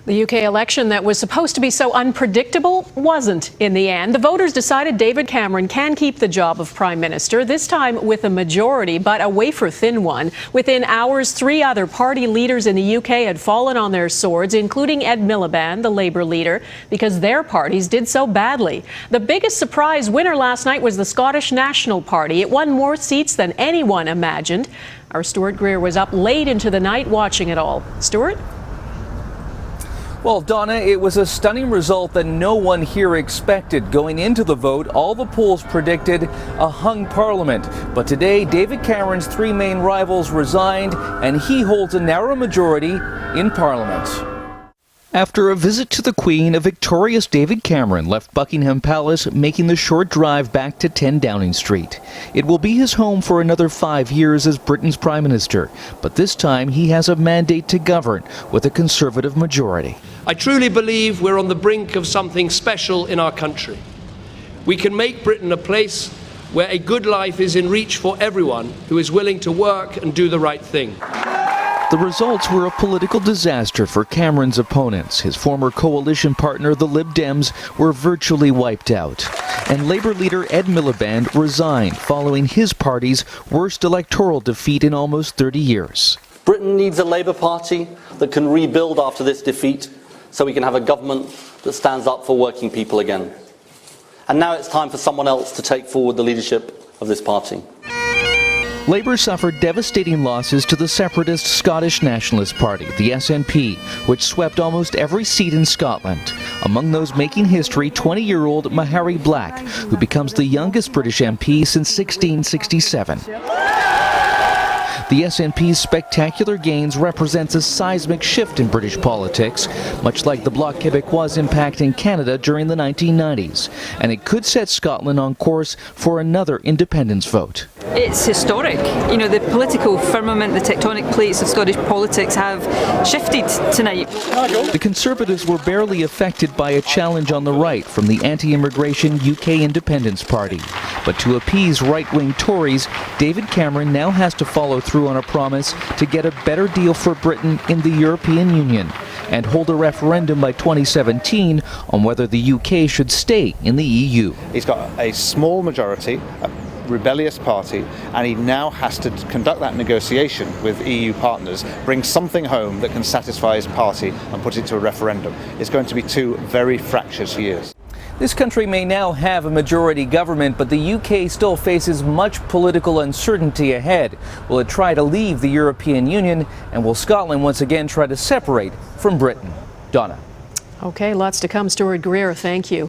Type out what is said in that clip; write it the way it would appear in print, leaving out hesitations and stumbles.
The UK election that was supposed to be so unpredictable wasn't in the end. The voters decided David Cameron can keep the job of Prime Minister, this time with a majority, but a wafer-thin one. Within hours, 3 other party leaders in the UK had fallen on their swords, including Ed Miliband, the Labour leader, because their parties did so badly. The biggest surprise winner last night was the Scottish National Party. It won more seats than anyone imagined. Our Stuart Greer was up late into the night watching it all. Stuart? Well, Donna, it was a stunning result that no one here expected. Going into the vote, all the polls predicted a hung parliament. But today, David Cameron's 3 main rivals resigned, and he holds a narrow majority in parliament. After a visit to the Queen, a victorious David Cameron left Buckingham Palace, making the short drive back to 10 Downing Street. It will be his home for another 5 years as Britain's Prime Minister, but this time he has a mandate to govern with a Conservative majority. I truly believe we're on the brink of something special in our country. We can make Britain a place where a good life is in reach for everyone who is willing to work and do the right thing. The results were a political disaster for Cameron's opponents. His former coalition partner, the Lib Dems, were virtually wiped out. And Labour leader Ed Miliband resigned following his party's worst electoral defeat in almost 30 years. Britain needs a Labour Party that can rebuild after this defeat so we can have a government that stands up for working people again. And now it's time for someone else to take forward the leadership of this party. Labour suffered devastating losses to the separatist Scottish Nationalist Party, the SNP, which swept almost every seat in Scotland. Among those making history, 20-year-old Mahairi Black, who becomes the youngest British MP since 1667. The SNP's spectacular gains represents a seismic shift in British politics, much like the Bloc Québécois' impact in Canada during the 1990s. And it could set Scotland on course for another independence vote. It's historic. You know, the political firmament, the tectonic plates of Scottish politics have shifted tonight. The Conservatives were barely affected by a challenge on the right from the anti-immigration UK Independence Party. But to appease right-wing Tories, David Cameron now has to follow through on a promise to get a better deal for Britain in the European Union and hold a referendum by 2017 on whether the UK should stay in the EU. He's got a small majority, a rebellious party, and he now has to conduct that negotiation with EU partners, bring something home that can satisfy his party and put it to a referendum. It's going to be 2 very fractious years. This country may now have a majority government, but the UK still faces much political uncertainty ahead. Will it try to leave the European Union, and will Scotland once again try to separate from Britain? Donna. Okay, lots to come. Stuart Greer, thank you.